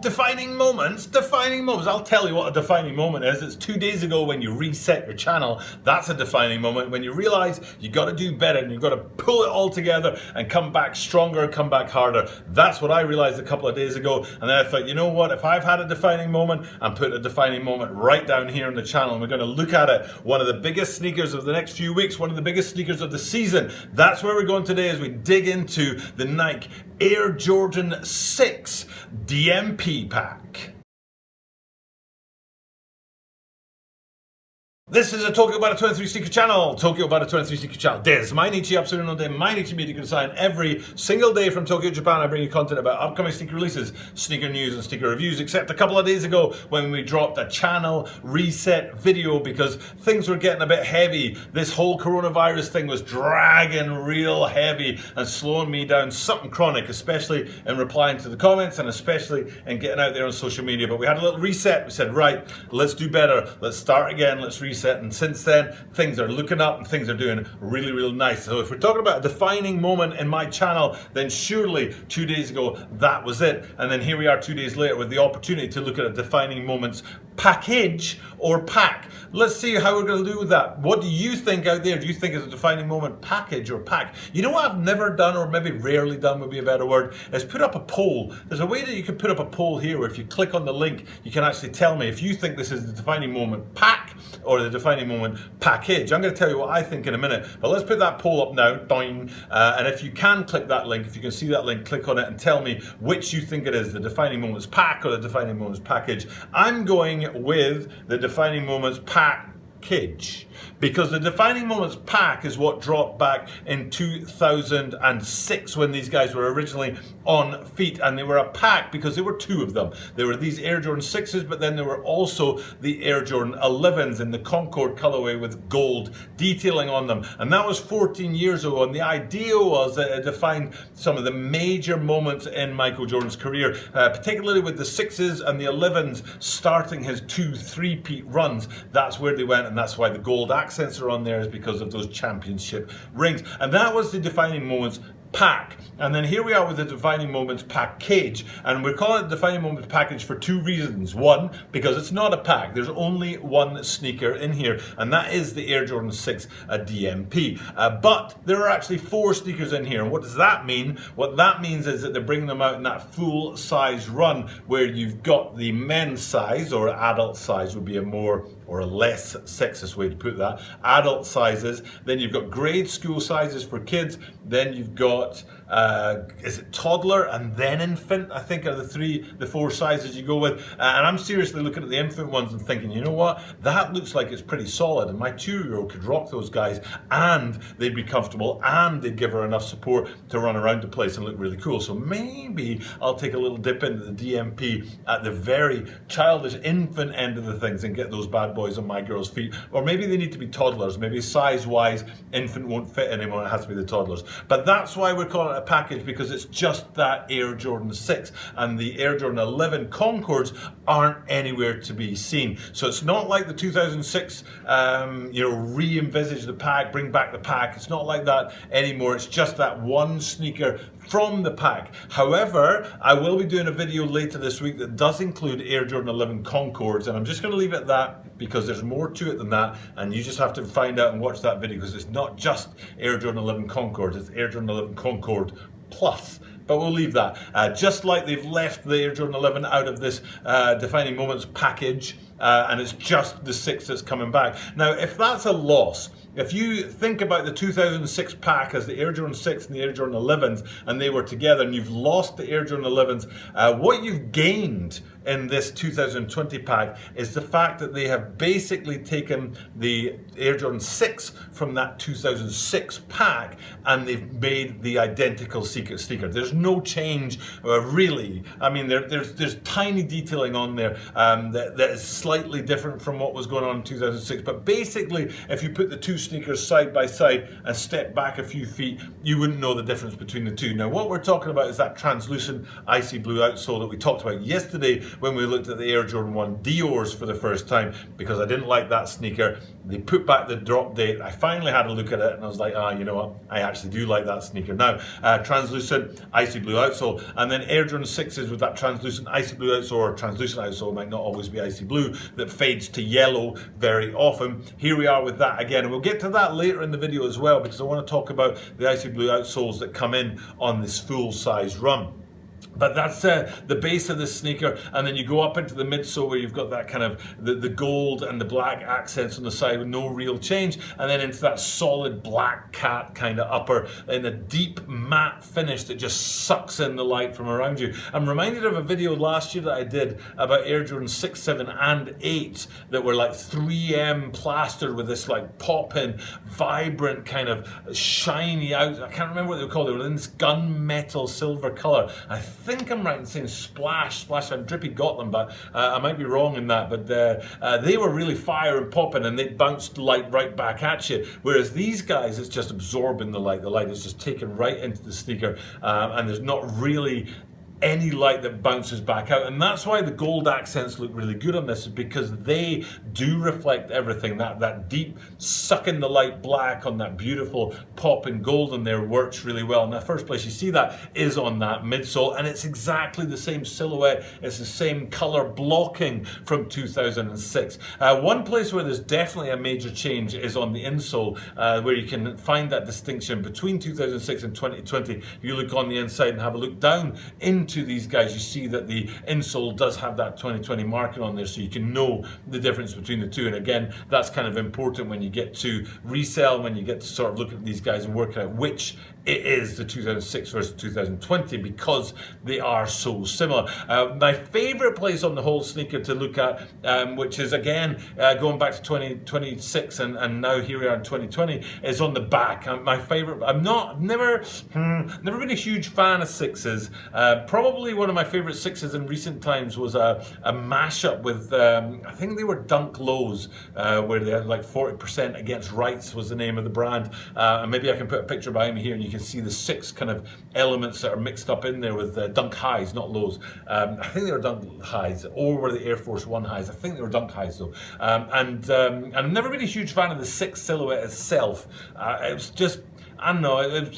Defining moments. I'll tell you what a defining moment is. It's 2 days ago when you reset your channel. That's a defining moment. When you realize you got to do better and you've got to pull it all together and come back stronger, come back harder. That's what I realized a couple of days ago. And then I thought, you know what? If I've had a defining moment, I'm putting a defining moment right down here on the channel. And we're going to look at it. One of the biggest sneakers of the next few weeks, one of the biggest sneakers of the season. That's where we're going today as we dig into the Nike Air Jordan 6 DMP pack. This is a Tokyo Bada 23 sneaker channel. Tokyo Bada 23 sneaker channel. Des, Mainichi Absolute no De, Mainichi Media Design. Every single day from Tokyo, Japan, I bring you content about upcoming sneaker releases, sneaker news, and sneaker reviews. Except a couple of days ago when we dropped a channel reset video because things were getting a bit heavy. This whole coronavirus thing was dragging real heavy and slowing me down. Something chronic, especially in replying to the comments and especially in getting out there on social media. But we had a little reset. We said, right, let's do better. Let's start again. Let's reset. And since then, things are looking up and things are doing really, really nice. So if we're talking about a defining moment in my channel, then surely 2 days ago, that was it. And then here we are 2 days later with the opportunity to look at a defining moments package or pack. Let's see how we're going to do with that. What do you think out there? Do you think it's a defining moment package or pack? You know what I've never done, or maybe rarely done would be a better word, is put up a poll. There's a way that you can put up a poll here where if you click on the link, you can actually tell me if you think this is the defining moment pack or the defining moment package. I'm going to tell you what I think in a minute, but let's put that poll up now. Doing. And if you can click that link, if you can see that link, click on it and tell me which you think it is, the defining moments pack or the defining moments package. I'm going with the defining moments package, because the defining moments pack is what dropped back in 2006 when these guys were originally on feet, and they were a pack because there were two of them. There were these Air Jordan 6s, but then there were also the Air Jordan 11s in the Concord colorway with gold detailing on them, and that was 14 years ago. And the idea was that it defined some of the major moments in Michael Jordan's career, particularly with the 6s and the 11s starting his 2-3-peat runs. That's where they went, and that's why the gold accents are on there, is because of those championship rings. And that was the defining moments pack. And then here we are with the defining moments package, and we're calling it defining moments package for two reasons. One, because it's not a pack. There's only one sneaker in here, and that is the Air Jordan 6 DMP. But there are actually 4 sneakers in here. And what does that mean? What that means is that they're bringing them out in that full size run where you've got the men's size, or adult size would be a more or a less sexist way to put that, adult sizes. Then you've got grade school sizes for kids. Then you've got is it toddler and then infant, I think are the 4 sizes you go with. And I'm seriously looking at the infant ones and thinking, you know what, that looks like it's pretty solid, and my 2-year-old could rock those guys and they'd be comfortable and they'd give her enough support to run around the place and look really cool. So maybe I'll take a little dip into the DMP at the very childish infant end of the things and get those bad boys on my girl's feet. Or maybe they need to be toddlers. Maybe size wise infant won't fit anymore, it has to be the toddlers. But that's why we're calling it a package, because it's just that Air Jordan 6, and the Air Jordan 11 Concords aren't anywhere to be seen. So it's not like the 2006 re-envisage the pack, bring back the pack. It's not like that anymore. It's just that one sneaker from the pack. However, I will be doing a video later this week that does include Air Jordan 11 Concords, and I'm just going to leave it at that because there's more to it than that, and you just have to find out and watch that video, because it's not just Air Jordan 11 Concords, it's Air Jordan 11 Concord Plus. But we'll leave that. Just like they've left the Air Jordan 11 out of this defining moments package, and it's just the 6 that's coming back. Now, if that's a loss, if you think about the 2006 pack as the Air Jordan 6 and the Air Jordan 11s, and they were together, and you've lost the Air Jordan 11s, what you've gained in this 2020 pack is the fact that they have basically taken the Air Jordan 6 from that 2006 pack and they've made the identical sneaker. There's no change really. I mean, there's tiny detailing on there that is slightly different from what was going on in 2006. But basically, if you put the two sneakers side by side and step back a few feet, you wouldn't know the difference between the two. Now, what we're talking about is that translucent icy blue outsole that we talked about yesterday when we looked at the Air Jordan 1 Dior's for the first time, because I didn't like that sneaker. They put back the drop date. I finally had a look at it and I was like, you know what? I actually do like that sneaker now. Translucent icy blue outsole, and then Air Jordan 6s with that translucent icy blue outsole, or translucent outsole, might not always be icy blue, that fades to yellow very often. Here we are with that again, and we'll get to that later in the video as well, because I want to talk about the icy blue outsoles that come in on this full size run. But that's the base of this sneaker, and then you go up into the midsole where you've got that kind of the gold and the black accents on the side with no real change, and then into that solid black cat kind of upper in a deep matte finish that just sucks in the light from around you. I'm reminded of a video last year that I did about Air Jordan 6, 7 and 8 that were like 3M plastered with this like pop-in, vibrant kind of shiny out. I can't remember what they were called. They were in this gunmetal silver color. I think I'm right in saying Splash and Drippy got them, but I might be wrong in that. But they were really fire and popping, and they bounced light right back at you. Whereas these guys, it's just absorbing the light. The light is just taken right into the sneaker, and there's not really any light that bounces back out. And that's why the gold accents look really good on this, is because they do reflect everything. That deep sucking the light black on that beautiful pop in gold in there works really well. And the first place you see that is on that midsole, and it's exactly the same silhouette. It's the same color blocking from 2006. One place where there's definitely a major change is on the insole, where you can find that distinction between 2006 and 2020. If you look on the inside and have a look down into these guys, you see that the insole does have that 2020 marking on there, so you can know the difference between the two. And again, that's kind of important when you get to resell, when you get to sort of look at these guys and work out which it is the 2006 versus 2020, because they are so similar. My favorite place on the whole sneaker to look at, which is again going back to 2026 and now here we are in 2020, is on the back. My favorite. I've never been a huge fan of sixes. Probably one of my favorite sixes in recent times was a mashup with I think they were Dunk Lows, where they had like 40% against rights was the name of the brand, and maybe I can put a picture behind me here and you can see the 6 kind of elements that are mixed up in there with Dunk Highs, not Lows. I think they were Dunk Highs, or were the Air Force One Highs. I think they were Dunk Highs though. And I've never been a huge fan of the 6 silhouette itself. It was just, I don't know,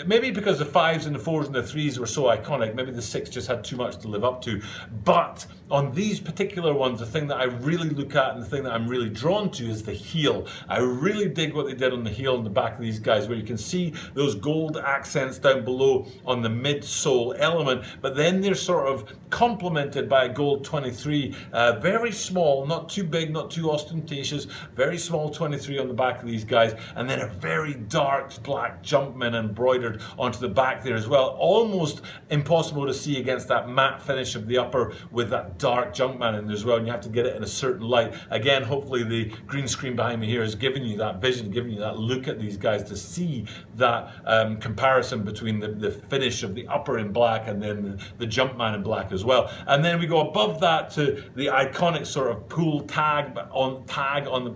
maybe because the 5s and the 4s and the 3s were so iconic, maybe the 6 just had too much to live up to. But on these particular ones, the thing that I really look at and the thing that I'm really drawn to is the heel. I really dig what they did on the heel and the back of these guys, where you can see those gold accents down below on the midsole element, but then they're sort of complemented by a gold 23, very small, not too big, not too ostentatious, very small 23 on the back of these guys, and then a very dark black Jumpman embroidered onto the back there as well. Almost impossible to see against that matte finish of the upper with that dark Jumpman in there as well, and you have to get it in a certain light. Again, hopefully the green screen behind me here is giving you that vision, giving you that look at these guys to see that comparison between the finish of the upper in black and then the Jumpman in black as well. And then we go above that to the iconic sort of pull tag on the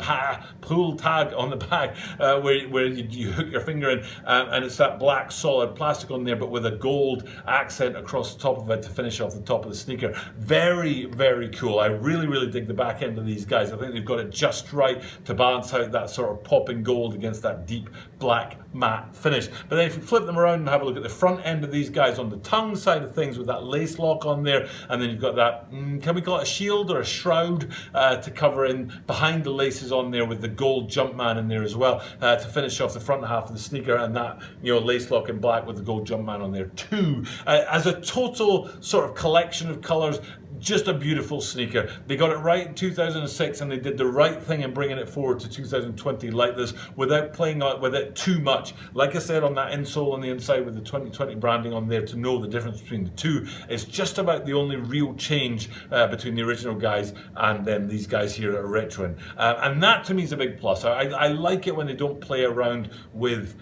back, where you hook your finger in, and it's that black solid plastic on there, but with a gold accent across the top of it to finish off the top of the sneaker. Very, very cool. I really, really dig the back end of these guys. I think they've got it just right to balance out that sort of popping gold against that deep black matte finish. But then if you flip them around and have a look at the front end of these guys on the tongue side of things with that lace lock on there, and then you've got that, can we call it a shield or a shroud to cover in behind the laces on there with the gold Jumpman in there as well, to finish off the front half of the sneaker, and that, you know, lace lock in black with the gold Jumpman on there too. As a total sort of collection of colors, just a beautiful sneaker. They got it right in 2006, and they did the right thing in bringing it forward to 2020 like this, without playing out with it too much. Like I said, on that insole on the inside with the 2020 branding on there, to know the difference between the two, it's just about the only real change between the original guys and then these guys here that are retroing. And that to me is a big plus. I like it when they don't play around with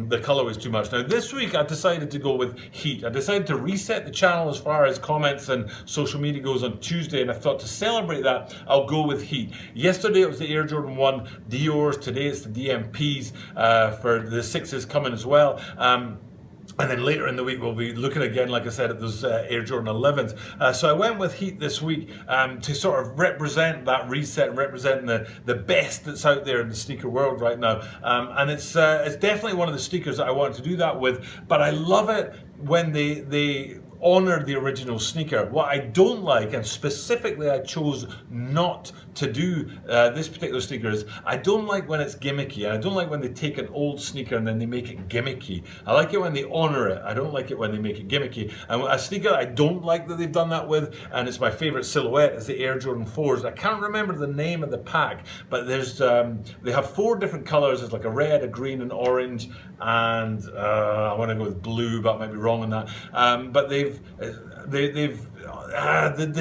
the colorways too much. Now this week I decided to go with Heat. I decided to reset the channel as far as comments and social media goes on Tuesday, and I thought to celebrate that, I'll go with Heat. Yesterday it was the Air Jordan 1 Dior's, today it's the DMPs for the 6s coming as well. And then later in the week, we'll be looking again, like I said, at those Air Jordan 11s. So I went with Heat this week to sort of represent that reset and representing the best that's out there in the sneaker world right now. And it's definitely one of the sneakers that I wanted to do that with. But I love it when they honor the original sneaker. What I don't like, and specifically I chose not to do this particular sneaker, is I don't like when it's gimmicky. I don't like when they take an old sneaker and then they make it gimmicky. I like it when they honor it. I don't like it when they make it gimmicky. And a sneaker I don't like that they've done that with, and it's my favorite silhouette, is the Air Jordan 4s. I can't remember the name of the pack, but there's they have 4 different colors. There's like a red, a green, an orange, and I want to go with blue, but I might be wrong on that. But the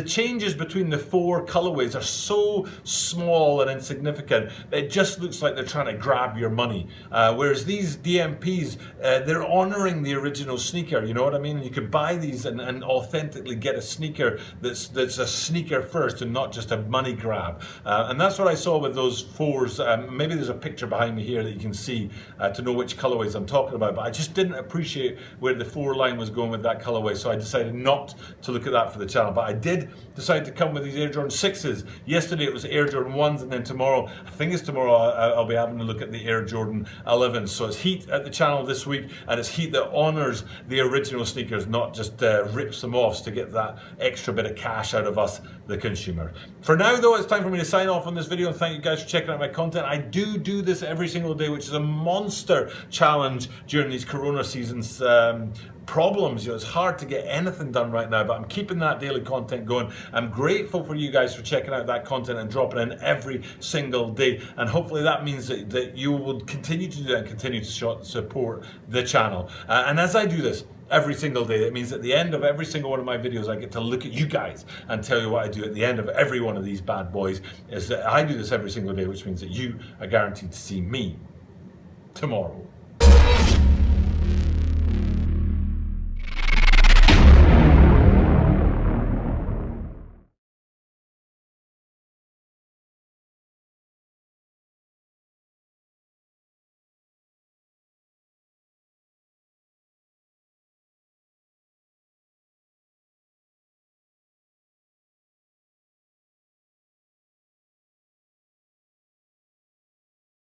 changes between the 4 colorways are so small and insignificant that it just looks like they're trying to grab your money. Whereas these DMPs, they're honoring the original sneaker, you know what I mean? You could buy these and authentically get a sneaker that's a sneaker first and not just a money grab. And that's what I saw with those 4s. Maybe there's a picture behind me here that you can see to know which colorways I'm talking about, but I just didn't appreciate where the 4 line was going with that colorway, so I decided not to look at that for the channel. But I did decide to come with these Air Jordan 6s. Yesterday it was Air Jordan 1s, and then tomorrow, I think it's tomorrow, I'll be having a look at the Air Jordan 11s. So it's Heat at the channel this week, and it's Heat that honors the original sneakers, not just rips them off to get that extra bit of cash out of us, the consumer. For now though, it's time for me to sign off on this video, and thank you guys for checking out my content. I do this every single day, which is a monster challenge during these Corona seasons. Problems, it's hard to get anything done right now, but I'm keeping that daily content going. I'm grateful for you guys for checking out that content and dropping in every single day, and hopefully that means that you will continue to do that and continue to support the channel. And as I do this every single day, it means at the end of every single one of my videos I get to look at you guys and tell you what I do at the end of every one of these bad boys. Is that I do this every single day, which means that you are guaranteed to see me tomorrow.